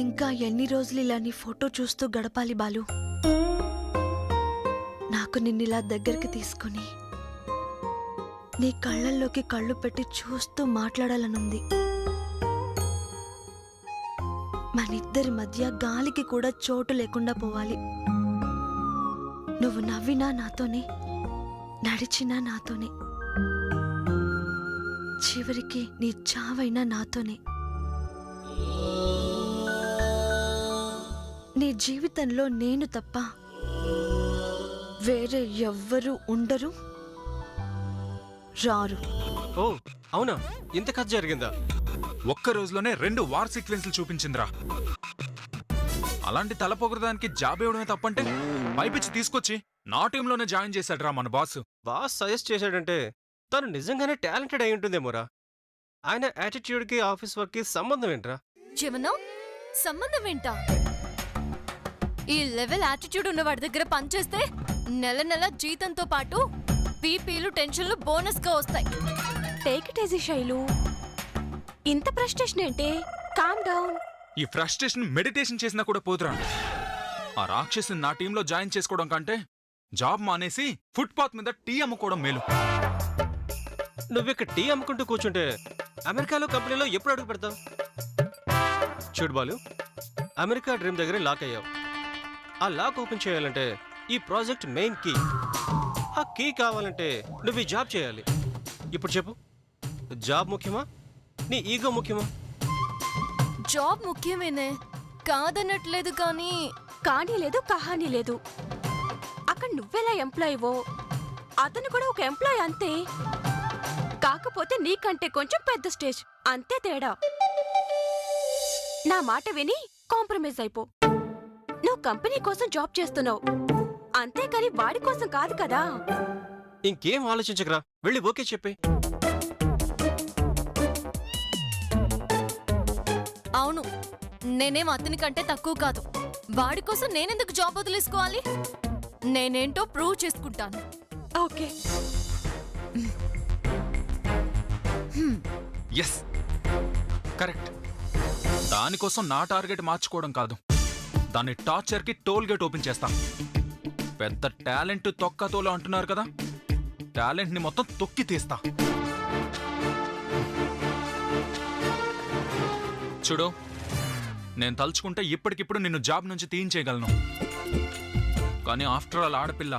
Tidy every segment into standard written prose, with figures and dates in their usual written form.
ఇంకా ఎన్ని రోజులు ఇలా నీ ఫోటో చూస్తూ గడపాలి బాలు? నాకు నిన్నిలా దగ్గరికి తీసుకుని నీ కళ్ళల్లోకి కళ్ళు పెట్టి చూస్తూ మాట్లాడాలనుంది. మనిద్దరి మధ్య గాలికి కూడా చోటు లేకుండా పోవాలి. నువ్వు నవ్వినా నాతోనే, నడిచినా నాతోనే, చివరికి నీ చావైనా నాతోనే. నీ జీవితంలో నేను తప్ప వేరే ఎవ్వరూ ఉండరు, రారు. ఓ అవునా, ఇంత కథ జరిగిందా? ఒక్క రోజులోనే 2 వార్ సీక్వెన్స్లు చూపించిందిరా. అలాంటి తలపొగరదానికి జాబ్ ఇవ్వడమే తప్పంటే పైపిచ్చి తీసుకొచ్చి నా టీంలోనే జాయిన్ చేశాడ్రా మన బాస్. బాస్ సజెస్ట్ చేశాడంటే తను నిజంగానే టాలెంటెడ్ అయి ఉంటుందేమోరా. ఆయన యాటిట్యూడ్కి ఆఫీస్ వర్క్కి సంబంధం ఏంట్రా? జీవనం సంబంధం ఏంటా? ఈ లెవెల్ యాటిట్యూడ్ ఉన్న వాడి దగ్గర పనిచేస్తే నెల నెల జీతంతో పాటు పీపీలు టెన్షన్లు బోనస్గా వస్తాయి. Take it easy Shailu. ఇంత ఫ్రస్ట్రేషన్ ఏంటి? Calm down. ఈ ఫ్రస్ట్రేషన్ మెడిటేషన్ చేసినా కూడా పోతురా. ఆ రాక్షసుని నా టీంలో జాయిన్ చేసుకోవడం కంటే జాబ్ మానేసి ఫుట్పాత్ మీద టీ అమ్ముకోవడం మేలు. నువ్విక్కడ టీ అమ్ముకుంటూ కూర్చుంటే అమెరికాలో కంపెనీలో ఎప్పుడు అడుగు పెడతావు? చూడు బాలు, అమెరికా డ్రీమ్ దగ్గరే లాక్ అయ్యావు. ఆ లాక్ ఓపెన్ చేయాలంటే ఈ ప్రాజెక్ట్ మెయిన్ కీ. ఆ కీ కావాలంటే నువ్వు ఈ జాబ్ చేయాలి. ఇప్పుడు చెప్పు, జాబ్ ముఖ్యమా, నీ ఈగో ముఖ్యమా? జాబ్ ముఖ్యమేనే, కాదనట్లేదు. కానీ లేదు, కహానీ లేదు. అక్కడ నువ్వెలా ఎంప్లాయీవో అతను కూడా ఒక ఎంప్లాయీ అంతే. కాకపోతే నీకంటే కొంచెం పెద్ద స్టేజ్, అంతే తేడా. నా మాట విని కాంప్రమైజ్ అయిపో. నువ్వు కంపెనీ కోసం జాబ్ చేస్తున్నావు, అంతేకాని వాడి కోసం కాదు కదా. ఇంకేం ఆలోచించకరా, వెళ్ళి ఓకే చెప్పే. అవును, నేనేం అతని కంటే తక్కువ కాదు. వాడి కోసం నేనెందుకు జాబ్ వదిలేసుకోవాలి? నేనేంటో ప్రూవ్ చేసుకుంటాను. ఓకే. Yes, correct. దానికోసం నా టార్గెట్ మార్చుకోవడం కాదు, దాన్ని టార్చర్కి టోల్ గేట్ ఓపెన్ చేస్తా. పెద్ద టాలెంట్ తొక్కతోలు అంటున్నారు కదా, టాలెంట్ని మొత్తం తొక్కి తీస్తా. చూడు, నేను తలుచుకుంటే ఇప్పటికిప్పుడు నిన్ను జాబ్ నుంచి తీయించేయగలను. కానీ ఆఫ్టర్ ఆల్ ఆడపిల్ల,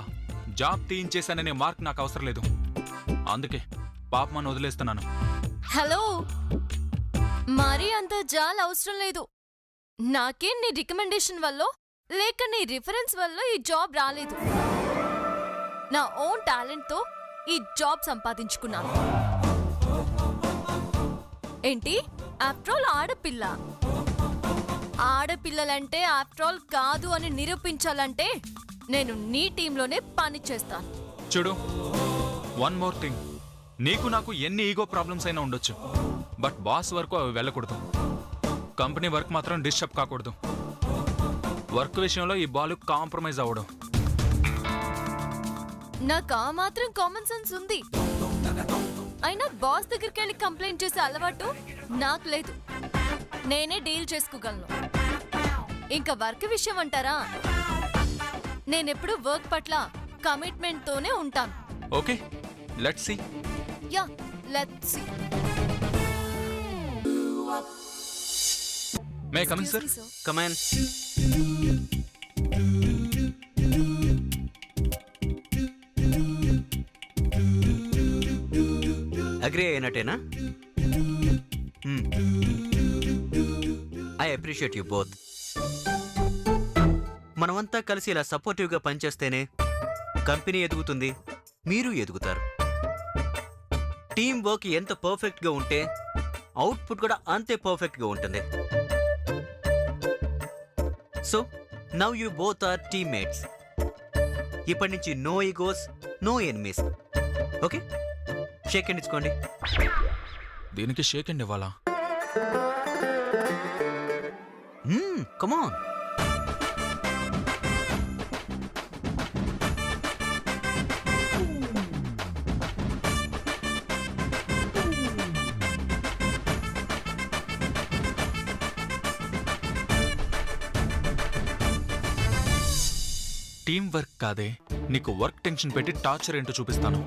జాబ్ తీయించేశాననే మార్క్ నాకు అవసరం లేదు. అందుకే పాపమని వదిలేస్తున్నాను. హలో, మరీ అంత జాల్ అవసరం లేదు. నాకేం నీ రికమెండేషన్ వల్ల లేక నీ రిఫరెన్స్ వల్ల ఈ జాబ్ రాలేదు. నా ఓన్ టాలెంట్తో ఈ జాబ్ సంపాదించుకున్నాను. ఏంటి, ఆఫ్టర్ ఆల్ ఆడపిల్ల? ఆడపిల్లలంటే ఆఫ్టర్ ఆల్ కాదు అని నిరూపించాలంటే నేను నీ టీంలోనే పని చేస్తాను. చూడు, వన్ మోర్ థింగ్. నీకు నాకు ఎన్ని ఈగో ప్రాబ్లమ్స్ అయినా ఉండొచ్చు, బట్ బాస్ వరకు అవి వెళ్ళకూడదు. కంపెనీ వర్క్ మాత్రం డిస్టర్బ్ కాకూడదు. వర్క్ విషయంలో ఈ బాలు కాంప్రమైజ్ అవ్వడం. నాకు ఆ మాత్రం కామన్ సెన్స్ ఉంది. అయినా బాస్ దగ్గరికి వెళ్ళి కంప్లైంట్ చేసే అలవాటు నాకు లేదు. నేనే డీల్ చేసుకోగలను. ఇంకా వర్క్ విషయం అంటారా, నేనెప్పుడు వర్క్ పట్ల కమిట్మెంట్ తోనే ఉంటాను. Okay, let's see. Yeah, let's see. May come in, sir? Come on. Agree అయినట్టేనా? I appreciate you both. మనమంతా కలిసి ఇలా సపోర్టివ్గా పనిచేస్తేనే కంపెనీ ఎదుగుతుంది, మీరు ఎదుగుతారు. టీం వర్క్ ఎంత పర్ఫెక్ట్గా ఉంటే అవుట్పుట్ కూడా అంతే పర్ఫెక్ట్గా ఉంటుంది. So now you both are teammates. ఇప్పటి నుంచి no egos, no enemies. Okay, shake hand ఇచ్చుకోండి. దీనికి షేక్ హ్యాండ్ ఇవ్వాలా? Come on. టీం వర్క్ కాదే, నీకు వర్క్ టెన్షన్ పెట్టి టార్చర్ ఏంటో చూపిస్తాను.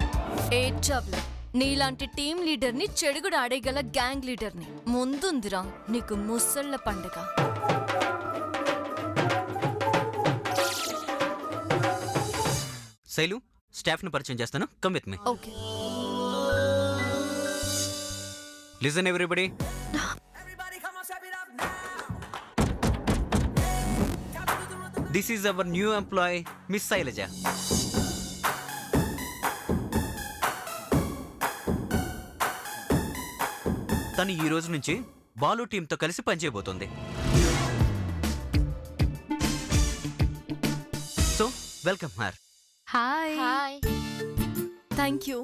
ఏడ్చావ్లే, నీలాంటి టీం లీడర్ని చెడుగుడు ఆడేగల గ్యాంగ్ లీడర్ని. ముందుందిరా నీకు ముసళ్ళ పండుగ. శైలు, స్టాఫ్ను పరిచయం చేస్తాను. Come with me. Okay. Listen everybody. This is our new employee miss Shailaja. తను ఈ రోజు నుంచి బాలు టీంతో కలిసి పనిచేయబోతోంది. So welcome her. Hi. Thank you.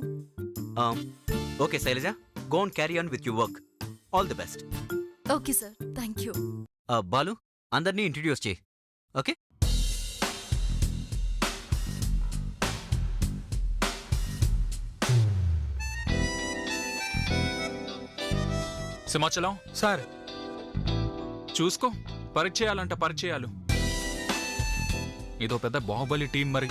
Okay Shailaja, go and carry on with your work. All the best. Okay sir, thank you. Balu, అందరినీ introduce చేయి. Okay. Simhachalam sir, చూసుకో, పరిచయాలంట పరిచయాలు. ఇదో పెద్ద బాహుబలి టీం మరి.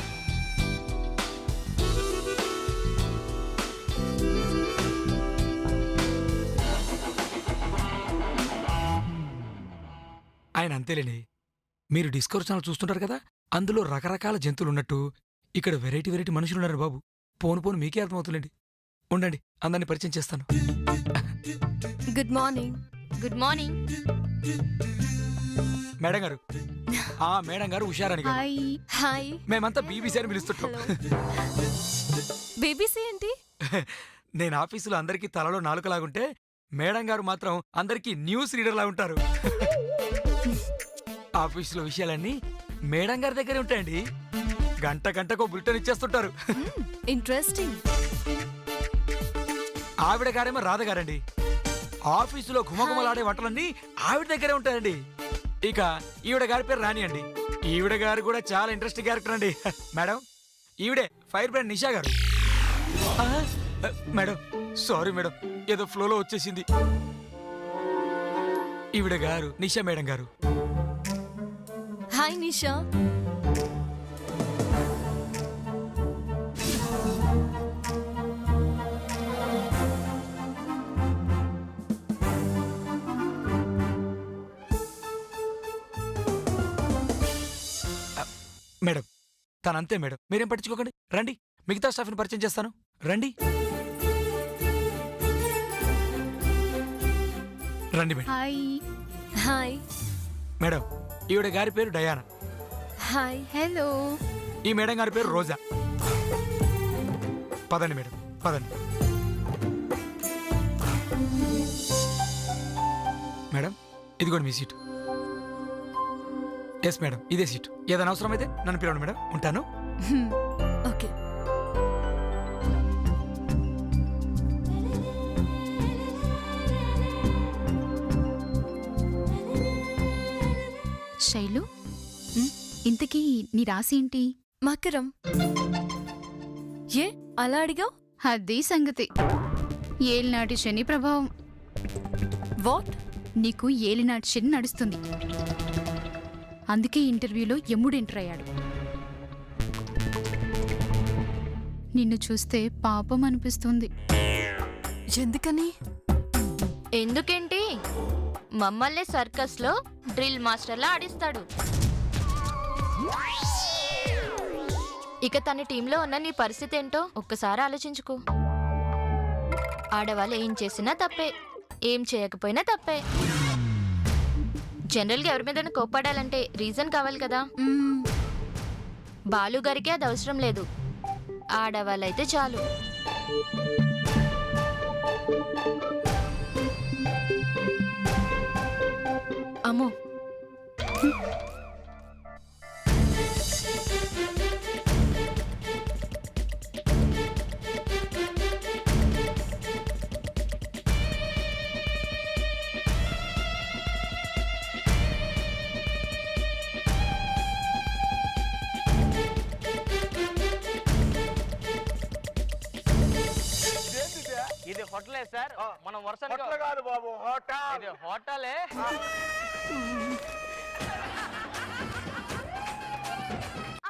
ఆయన అంతేలేండి. మీరు డిస్కవర్ ఛానల్ చూస్తుంటారు కదా, అందులో రకరకాల జంతువులు ఉన్నట్టు ఇక్కడ వెరైటీ వెరైటీ మనుషులు ఉన్నారు బాబు. పోను పోను మీకే అర్థమవుతుందండి. ఉండండి, అందరినీ పరిచయం చేస్తాను. Good morning. Good morning. Madam గారు, మేడం గారు హుషారని గారు. హాయ్. మేమంతా బీబీసీ అని పిలుస్తుంటాం. బీబీసీ ఏంటి? నేను ఆఫీసులో అందరికీ తలలో నాలుకలాగుంటే మేడం గారు మాత్రం అందరికీ న్యూస్ రీడర్ లాగా ఉంటారు. ఆఫీసులో విషయాలన్నీ మేడం గారి దగ్గరే ఉంటాయండి. గంట గంటకు బులెటిన్ ఇచ్చేస్తుంటారు. ఇంట్రెస్టింగ్. ఆవిడ గారేమో రాధ గారండి. ఆఫీసులో ఘుమఘుమలాడే వంటలన్నీ ఆవిడ దగ్గరే ఉంటాయండి. ఇక ఈవిడ గారి పేరు రాణి అండి. ఈవిడ గారు కూడా చాలా ఇంట్రెస్టింగ్ క్యారెక్టర్ అండి. మేడం, ఈవిడే ఫైర్ బ్రాండ్ నిషా గారు. మేడం, సారీ మేడం, ఏదో ఫ్లోలో వచ్చేసింది. ఈవిడ గారు నిషా మేడం గారు. హాయ్ నిషా. మేడం, తనంతే మేడం, మీరేం పట్టించుకోకండి. రండి, మిగతా స్టాఫ్ని పరిచయం చేస్తాను. రండి రండి మేడం. హాయ్. హాయ్. మేడం, ఈవిడ గారి పేరు డయానా. హాయ్. హలో. ఈ మేడం గారి పేరు రోజా. పదండి మేడం, పదండి. మేడం, ఇదిగోండి మీ సీటు. ఎస్ మేడం, ఇదే సీటు. ఏదైనా అవసరం అయితే నన్ను పిలవండి మేడం. ఉంటాను. ఓకే. శైలు, ఇంతకీ నీ రాసి ఏంటి? మకరం. ఏ అలా అడిగావు? అదే సంగతి. ఏలినాటి శని ప్రభావం. వాట్? నీకు ఏలినాటి శని నడుస్తుంది. అందుకే ఇంటర్వ్యూలో యముడు ఎంటర్ అయ్యాడు. నిన్ను చూస్తే పాపం అనిపిస్తుంది. ఎందుకని? ఎందుకేంటి, మమ్మల్ని సర్కస్లో డ్రిల్ మాస్టర్లా ఆడిస్తాడు. ఇక తన టీంలో ఉన్న నీ పరిస్థితి ఏంటో ఒక్కసారి ఆలోచించుకో. ఆడవాళ్ళు ఏం చేసినా తప్పే, ఏం చేయకపోయినా తప్పే. జనరల్గా ఎవరి మీద కోప్పడాలంటే రీజన్ కావాలి కదా. బాలు గారికి అది అవసరం లేదు, ఆడవాళ్ళైతే చాలు. అమ్మో, ఇది హోటలే సార్. మనం వరుసగా కాదు బాబు, హోటల్. ఇది హోటలే.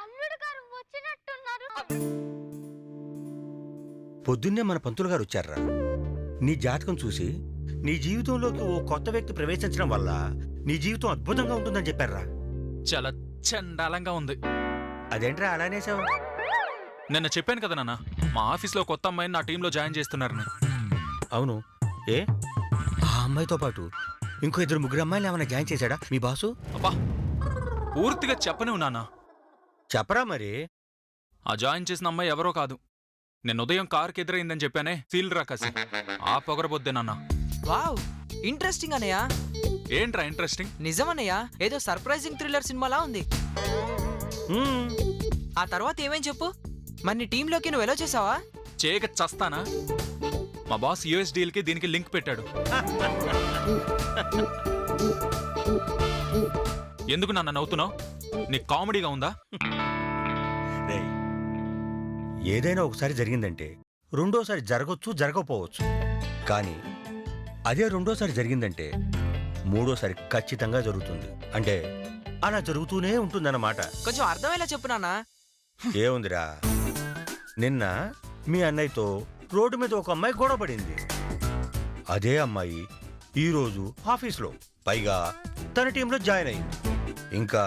అల్లుడు గారు పొద్దున్నే మన పంతులు గారు వచ్చారా. నీ జాతకం చూసి నీ జీవితంలోకి ఓ కొత్త వ్యక్తి ప్రవేశించడం వల్ల నీ జీవితం అద్భుతంగా ఉంటుందని చెప్పారా. చాలా చండాలంగా ఉంది. అదేంట్రా అలానేసావు? నిన్న చెప్పాను కదా నాన్న, మా ఆఫీస్లో కొత్త అమ్మాయిని నా టీంలో జాయిన్ చేస్తున్నారని. అవును. ఏ ఆ అమ్మాయితో పాటు ఇంకో 2-3 అమ్మాయిలు ఏమైనా జాయిన్ చేశాడా మీ బాసు? అబ్బా, పూర్తిగా చెప్పనివ్వు నాన్న. చెప్పరా మరి. ఆ జాయిన్ చేసిన అమ్మాయి ఎవరో కాదు, నేను ఉదయం కారుకి ఎదురైందని చెప్పానే, సీల్ రాకాసి. ఆ పొగరబొద్దే నాన్న. వావ్, ఇంట్రెస్టింగ్ అన్నయ్య. ఏంట్రా ఇంట్రెస్టింగ్? నిజమన్నయ్య, ఏదో సర్ప్రైజింగ్ థ్రిల్లర్ సినిమాలా ఉంది. ఆ తర్వాత ఏమేం చెప్పు. మరి నీ టీంలోకి నువ్వు ఎలా చేసావా? చేయక చస్తానా? మా బాస్ యూఎస్ డీల్కి దీనికి లింక్ పెట్టాడు. ఎందుకు నాన్న నవ్వుతున్నావు? నీకు కామెడీగా ఉందా? రేయ్, ఏదైనా ఒకసారి జరిగిందంటే రెండోసారి జరగచ్చు, జరగకపోవచ్చు. కానీ అదే రెండోసారి జరిగిందంటే మూడోసారి ఖచ్చితంగా జరుగుతుంది. అంటే అలా జరుగుతూనే ఉంటుందన్నమాట. కొంచెం అర్థమయ్యేలా చెప్పు నాన్న. ఏముందిరా, నిన్న మీ అన్నయ్యతో రోడ్డు మీద ఒక అమ్మాయి గొడవపడింది. అదే అమ్మాయి ఈరోజు ఆఫీస్లో, పైగా తన టీంలో జాయిన్ అయింది. ఇంకా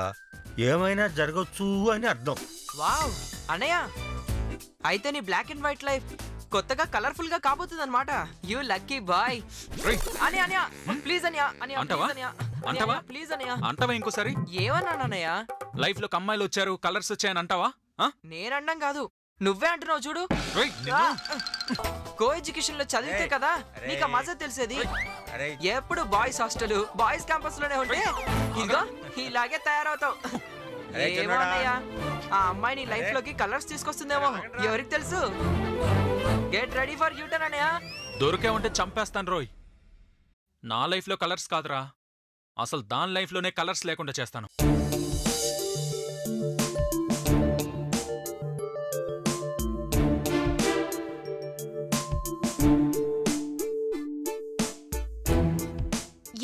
ఏమైనా జరగచ్చు అని అర్థం. వావ్ అన్నయ్య, అయితే నీ బ్లాక్ అండ్ వైట్ లైఫ్ కొత్తగా కలర్ఫుల్ గా కాబోతుంది అనమాట. You lucky boy. అని అన్నయ్య ప్లీజ్ అన్నయ్య, అంటావా? అంటావా? ప్లీజ్ అన్నయ్య. అంటావా ఇంకోసారి? ఏమన్నానన్నయ్య? లైఫ్ లో అమ్మాయిలు వచ్చారు, కలర్స్ వచ్చాయని అంటావా? నేనండం కాదు, నువ్వే అంటున్నావు చూడు. కో ఎడ్యుకేషన్ లో చదివితే కదా నీకు ఆ మజా తెలిసేది. ఎప్పుడు బాయ్స్ హాస్టల్, బాయ్స్ క్యాంపస్ లోనే ఉంటే ఇదిగో ఇలాగే తయారవుతావు. ఏమో అన్నయ్య, ఆ అమ్మాయి నీ లైఫ్ లోకి కలర్స్ తీసుకొస్తుందేమో, ఎవరికి తెలుసు. గెట్ రెడీ ఫర్ యూటర్న్ అన్నయ్య. దొరికే ఉంటే చంపేస్తాను రోయ్. నా లైఫ్ లో కలర్స్ కాదురా, అసలు దాని లైఫ్ లోనే కలర్స్ లేకుండా చేస్తాను.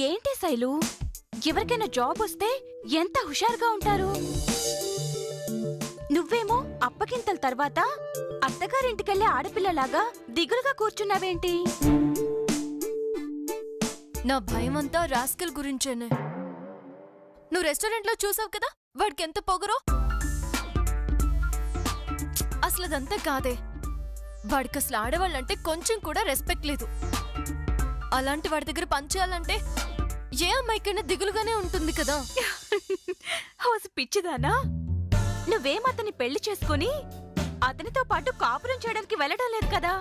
ఏంటి శైలు, ఎవరికైనా జాబ్ వస్తే ఎంత హుషారుగా ఉంటారు. నువ్వేమో అప్పగింతల తర్వాత అత్తగారింటికెళ్ళే ఆడపిల్లలాగా దిగులుగా కూర్చున్నావేంటి? నా భయమంతా రాస్కల్ గురించేనే. నువ్వు రెస్టారెంట్లో చూసావు కదా వాడికి ఎంత పొగరో. అసలు అదంతా కాదే, వాడికి అసలు ఆడవాళ్ళంటే కొంచెం కూడా రెస్పెక్ట్ లేదు. అలాంటి వాడి దగ్గర పనిచేయాలంటే ఏ అమ్మాయికైనా దిగులుగానే ఉంటుంది కదా. హౌస్ పిచ్చిదానా, నువ్వేం అతన్ని పెళ్లి చేసుకుని అతనితో పాటు కాపురం చేయడానికి వెళ్ళడం లేదు కదా.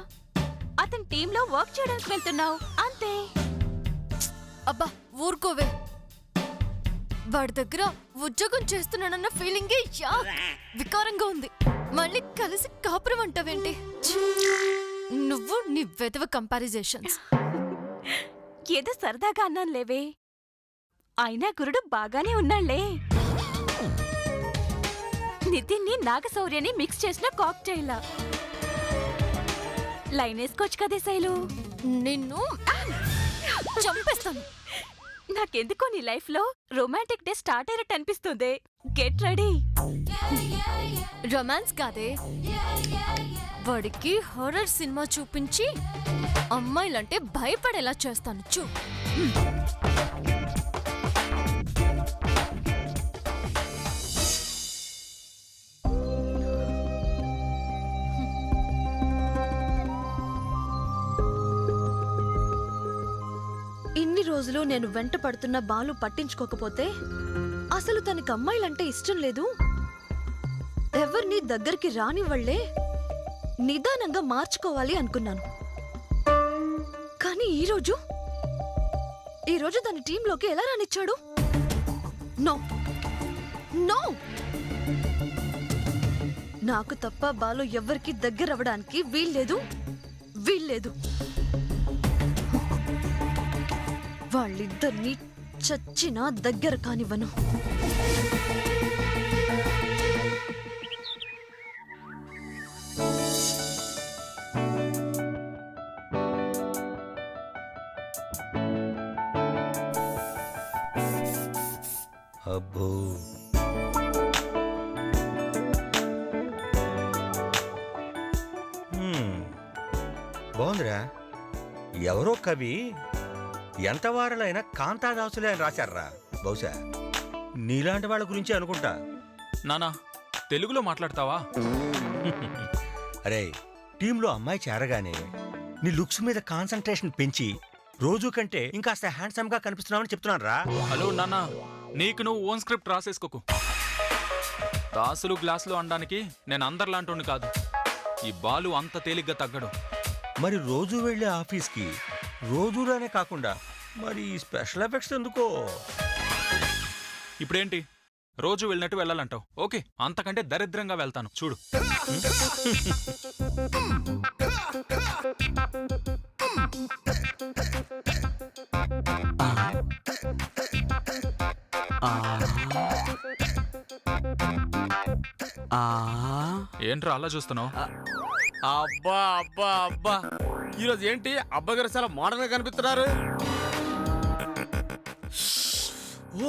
అతని టీంలో వర్క్ చేయడానికి వెళ్తున్నావు అంతే. అబ్బా ఊరుకోవే, వాడి దగ్గర ఉద్యోగం చేస్తున్నానన్న ఫీలింగే వికారంగా ఉంది. మళ్ళీ కలిసి కాపురం అంటావేంటి? నువ్వు నీ వెధవ కంపారిజేషన్స్. ఏదో సరదాగా అన్నాను లేవే, అయినా గురుడు బాగానే ఉన్నాళ్లే. నితిన్ని నాగశౌర్యని మిక్స్ చేసిన కాక్టైల్ లైన్ వేసుకోవచ్చు కదే శైలు. నిన్ను చంపేస్తాను. నాకెందుకో నీ లైఫ్ లో రొమాంటిక్ డే స్టార్ట్ అయినట్టు అనిపిస్తుంది. Get ready. రొమాన్స్ కాదే, వాడికి హారర్ సినిమా చూపించి అమ్మాయిలంటే భయపడేలా చేస్తాను చూ. ఇన్ని రోజులు నేను వెంట పడుతున్న బాలు పట్టించుకోకపోతే అసలు తనకి అమ్మాయిలంటే ఇష్టం లేదు, ఎవరిని దగ్గరికి రానివ్వళ్లే, నిదానంగా మార్చుకోవాలి అనుకున్నాను. కానీ ఈరోజు తన టీంలోకి ఎలా రానిచ్చాడు? నో నో, నాకు తప్ప బాలు ఎవ్వరికి దగ్గర అవ్వడానికి వీల్లేదు. వాళ్ళిద్దరినీ చచ్చినా దగ్గర కానివ్వను. అబ్బో, బాగుందిరా. ఎవరో కవి ఎంత వారలైనా కాంతాదాసులే అని రాశారా. బహుశా నీలాంటి వాళ్ళ గురించి అనుకుంటా. నానా తెలుగులో మాట్లాడతావా? అరే, టీంలో అమ్మాయి చేరగానే నీ లుక్స్ మీద కాన్సంట్రేషన్ పెంచి రోజు కంటే ఇంకాస్త హ్యాండ్సమ్ గా కనిపిస్తున్నావని చెప్తున్నాను రా. హలో నానా, నీకు నువ్వు ఓన్ స్క్రిప్ట్ రాసేసుకోకు. దాసులు గ్లాసులు అనడానికి నేను అందరిలాంటి కాదు. ఈ బాలు అంత తేలిగ్గా తగ్గడు. మరి రోజు వెళ్ళే ఆఫీస్కి రోజులానే కాకుండా మరి స్పెషల్ ఎఫెక్ట్స్ ఎందుకో? ఇప్పుడేంటి రోజు వెళ్ళినట్టు వెళ్ళాలంటావు? ఓకే, అంతకంటే దరిద్రంగా వెళ్తాను చూడు. ఏంట్రా అలా చూస్తున్నావు? అబ్బా అబ్బా అబ్బా, ఈరోజు ఏంటి అబ్బాయి గారు చాలా మోడర్న్ గా కనిపిస్తున్నారు.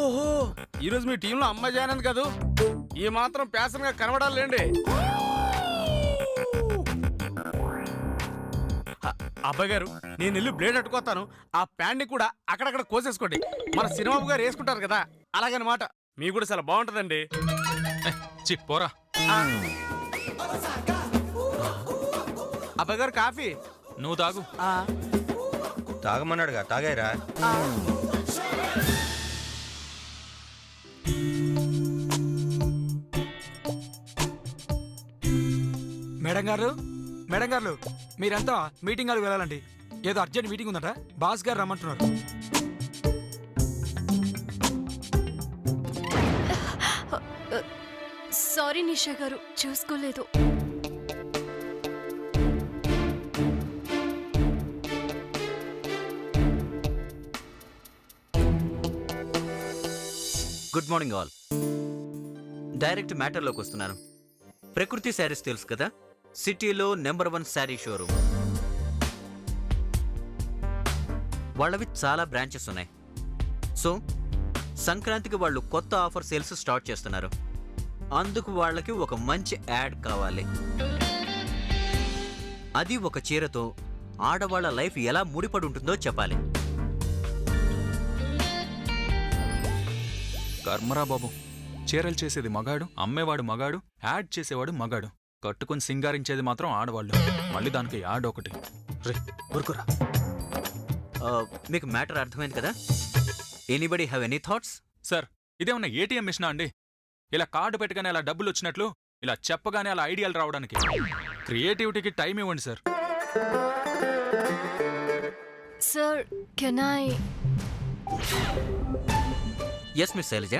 ఓహో, ఈరోజు మీ టీంలో అమ్మాయి జాయిన్ అయింది కదా, ఈ మాత్రం ప్యాషన్ గా కనబడాలండి. అబ్బాయి గారు, నేను వెళ్ళి బ్లేడ్ అట్టుకొస్తాను. ఆ ప్యాంట్ ని కూడా అక్కడక్కడ కోసేసుకోండి. మన సినిమా గారు వేసుకుంటారు కదా, అలాగనమాట. మీకు కూడా చాలా బాగుంటదండి. పోరా. అబ్బాయి గారు కాఫీ నువ్వు తాగు. తాగమన్నాడుగా, తాగాయిరా. మేడం గారు, మేడం గారు, మీరంతా మీటింగ్ హాల్కి వెళ్ళాలండి. ఏదో అర్జెంట్ మీటింగ్ ఉందట, బాస్ గారు రమ్మంటున్నారు. సారీ నిషా గారు, చూసుకోలేదు. Good morning all. డైరెక్ట్ మ్యాటర్లోకి వస్తున్నాను. ప్రకృతి శారీస్ తెలుసు కదా, సిటీలో నెంబర్ 1 శారీ షోరూమ్. వాళ్ళవి చాలా బ్రాంచెస్ ఉన్నాయి. సో సంక్రాంతికి వాళ్ళు కొత్త ఆఫర్ సేల్స్ స్టార్ట్ చేస్తున్నారు. అందుకు వాళ్ళకి ఒక మంచి యాడ్ కావాలి. అది ఒక చీరతో ఆడవాళ్ళ లైఫ్ ఎలా ముడిపడి ఉంటుందో చెప్పాలి. కర్మరా బాబు, చీరలు చేసేది మగాడు, అమ్మేవాడు మగాడు, యాడ్ చేసేవాడు మగాడు, కట్టుకుని సింగారించేది మాత్రం ఆడవాళ్ళు. మళ్ళీ దానికి యాడ్ ఒకటి. రే ఊరుకురా. మీకు మ్యాటర్ అర్థమైంది కదా? Anybody have any thoughts? Sir, ఇదేమన్నా ఏటీఎం మిషనా అండి? ఇలా కార్డు పెట్టగానే అలా డబ్బులు వచ్చినట్లు ఇలా చెప్పగానే అలా ఐడియాలు రావడానికి? క్రియేటివిటీకి టైం ఇవ్వండి sir. Sir, can I? Yes miss Shailaja.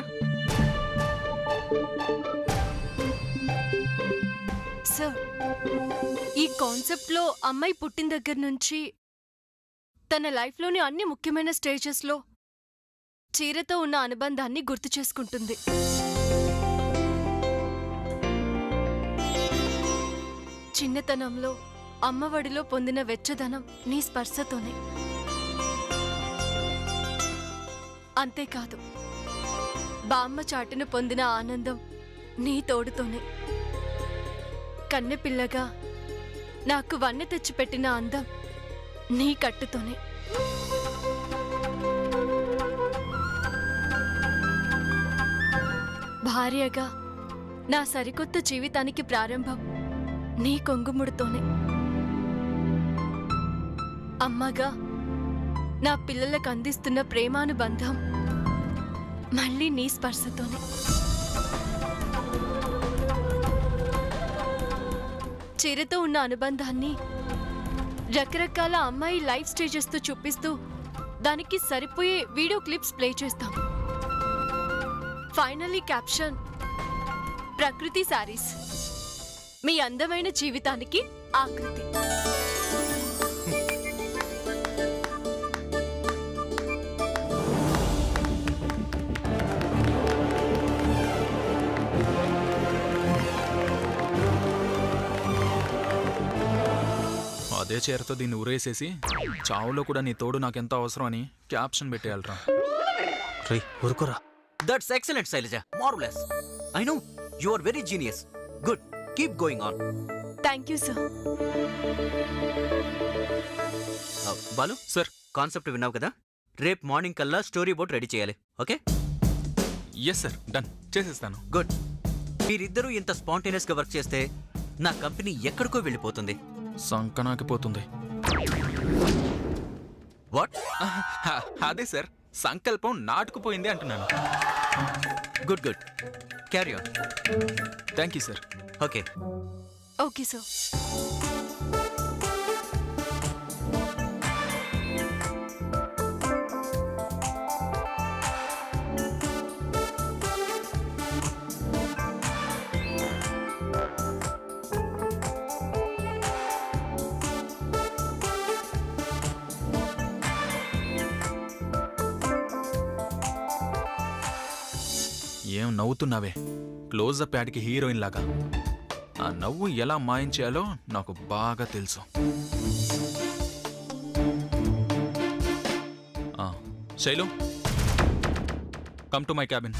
Sir, ఈ కాన్సెప్ట్లో అమ్మాయి పుట్టిన దగ్గర నుంచి తన లైఫ్లోని అన్ని ముఖ్యమైన స్టేజెస్లో చీరతో ఉన్న అనుబంధాన్ని గుర్తు చేసుకుంటుంది. చిన్నతనంలో అమ్మఒడిలో పొందిన వెచ్చదనం నీ స్పర్శతోనే. అంతేకాదు, బామ్మ చాటును పొందిన ఆనందం నీ తోడుతోనే. కన్నెపిల్లగా నాకు వన్నె తెచ్చిపెట్టిన అందం నీ కట్టుతోనే. భార్యగా నా సరికొత్త జీవితానికి ప్రారంభం నీ కొంగుముడితోనే. అమ్మగా నా పిల్లలకు అందిస్తున్న ప్రేమానుబంధం మళ్ళీ నీ స్పర్శతోనే. చీరతో ఉన్న అనుబంధాన్ని రకరకాల అమ్మాయి లైఫ్ స్టేజెస్తో చూపిస్తూ దానికి సరిపోయే వీడియో క్లిప్స్ ప్లే చేస్తాం. ఫైనల్లీ క్యాప్షన్, ప్రకృతి శారీస్ మీ అందమైన జీవితానికి ఆకృతి. అదే చీరతో దీన్ని ఉరేసేసి చావులో కూడా నీ తోడు నాకెంత అవసరం అని క్యాప్షన్ పెట్టేయాలరా. రే ఊరుకోరా. That's excellent Shailaja, marvellous. I know you are very genius. Good, keep going on. Thank you sir. Balu sir. Concept విన్నావు కదా, రేపు మార్నింగ్ కల్లా స్టోరీ బోర్డ్ రెడీ చేయాలి. ఓకే? ఎస్ సార్, డన్, చేసేస్తాను. గుడ్. మీరిద్దరూ ఇంత స్పాంటేనియస్ గా వర్క్ చేస్తే నా కంపెనీ ఎక్కడికో వెళ్ళిపోతుంది. సంకనాకిపోతుంది. వాట్? అదే సార్, సంకల్పం నాటుకుపోయింది అంటున్నాను. Good good, carry on. Thank you sir. Okay. Okay sir. ఏం నవ్వుతున్నావే? క్లోజప్ యాడ్కి హీరోయిన్ లాగా. ఆ నవ్వు ఎలా మాయం చేయాలో నాకు బాగా తెలుసు. Shailu, come to my cabin.